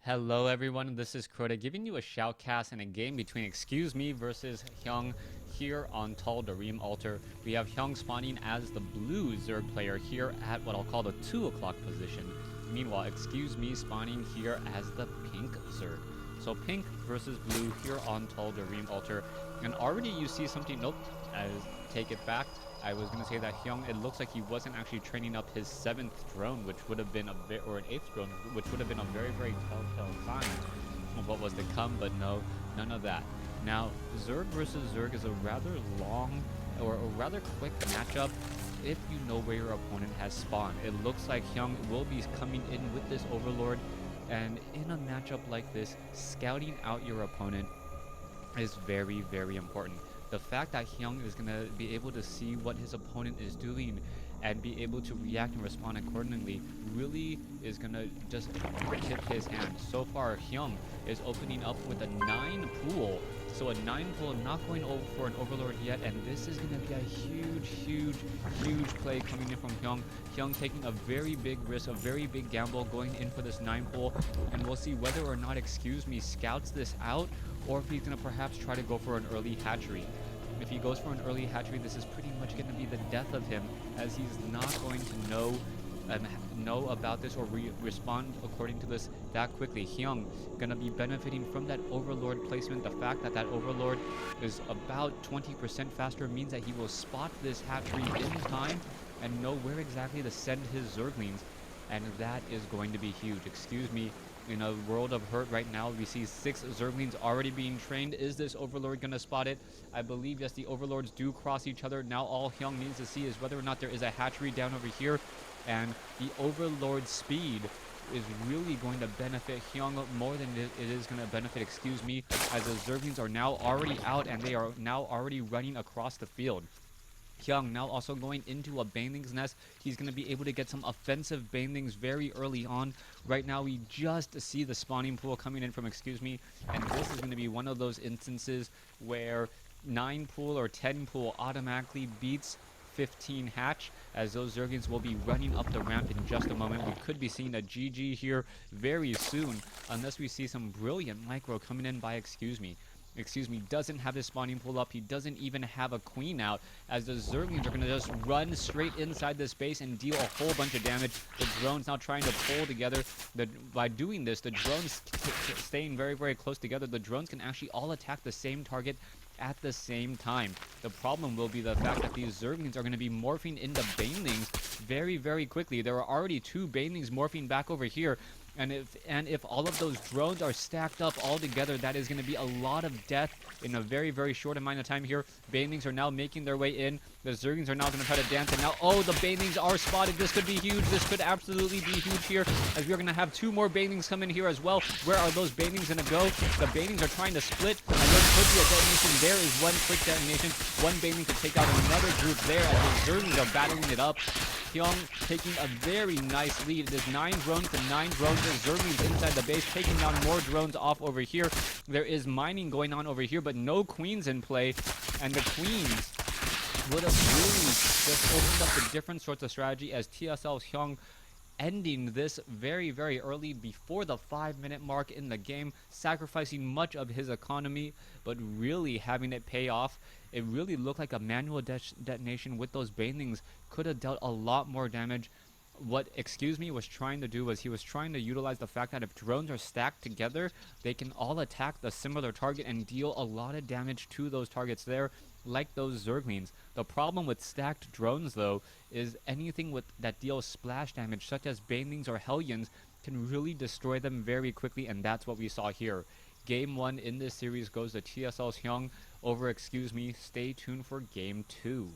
Hello everyone, this is Crota giving you a shoutcast in a game between ExcuseMe versus Hyun here on Tall Dareem Altar. We have Hyun spawning as the blue Zerg player here at what I'll call the 2 o'clock position. Meanwhile, ExcuseMe spawning here as the pink Zerg. So pink versus blue here on Tall Dareem Altar. And already you see something, nope, I take it back. I was going to say that Hyun, it looks like he wasn't actually training up his 7th drone, which would have been or an 8th drone, which would have been a very, very telltale sign of what was to come, but no, none of that. Now, Zerg versus Zerg is a rather long or a rather quick matchup if you know where your opponent has spawned. It looks like Hyun will be coming in with this Overlord, and in a matchup like this, scouting out your opponent is very, very important. The fact that Hyun is going to be able to see what his opponent is doing and be able to react and respond accordingly really is going to just tip his hand. So far, Hyun is opening up with a 9 pool. So a 9 pool, not going over for an Overlord yet, and this is going to be a huge play coming in from Hyun. Hyun taking a very big risk, a very big gamble going in for this 9 pool, and we'll see whether or not ExcuseMe scouts this out, or if he's going to perhaps try to go for an early hatchery. If he goes for an early hatchery, this is pretty much going to be the death of him, as he's not going to know about this or respond according to this that quickly. Hyun going to be benefiting from that Overlord placement. The fact that that Overlord is about 20% faster means that he will spot this hatchery in time and know where exactly to send his Zerglings, and that is going to be huge. ExcuseMe, in a world of hurt right now, we see 6 Zerglings already being trained. Is this Overlord going to spot it? I believe, yes, the Overlords do cross each other. Now all Hyun needs to see is whether or not there is a hatchery down over here. And the Overlord speed is really going to benefit Hyun more than it is going to benefit ExcuseMe, as the Zerglings are now already out and they are now already running across the field. Hyun now also going into a Baneling's nest. He's going to be able to get some offensive Banelings very early on. Right now, we just see the spawning pool coming in from ExcuseMe, and this is going to be one of those instances where 9 pool or 10 pool automatically beats 15 hatch, as those Zerglings will be running up the ramp in just a moment. We could be seeing a GG here very soon, unless we see some brilliant micro coming in by ExcuseMe. ExcuseMe doesn't have his spawning pool up. He doesn't even have a queen out, as the Zerglings are going to just run straight inside this base and deal a whole bunch of damage. The drones now trying to pull together. By doing this, the drones staying very, very close together, the drones can actually all attack the same target at the same time. The problem will be the fact that these Zerglings are going to be morphing into Banelings very, very quickly. There are already 2 Banelings morphing back over here. And if all of those drones are stacked up all together, that is going to be a lot of death in a very, very short amount of time here. Banelings are now making their way in. The Zerglings are now going to try to dance. And now, oh, the Banelings are spotted. This could be huge. This could absolutely be huge here, as we're going to have 2 more Banelings come in here as well. Where are those Banelings going to go? The Banelings are trying to split, and there could be a detonation. There is one quick detonation. One Baneling could take out another group there, as the Zerglings are battling it up. Hyun taking a very nice lead. It is 9 drones to 9 drones. There's Zerglings inside the base, taking down more drones off over here. There is mining going on over here, but no queens in play. And the queens would have really just opened up the different sorts of strategy, as TSL's Hyun ending this very, very early before the 5-minute mark in the game, sacrificing much of his economy, but really having it pay off. It really looked like a manual detonation with those Banelings could have dealt a lot more damage. What ExcuseMe was trying to do was he was trying to utilize the fact that if drones are stacked together, they can all attack the similar target and deal a lot of damage to those targets there, like those Zerglings. The problem with stacked drones, though, is anything that deals splash damage, such as Banelings or Hellions, can really destroy them very quickly, and that's what we saw here. Game 1 in this series goes to TSL's Hyun over ExcuseMe. Stay tuned for Game 2.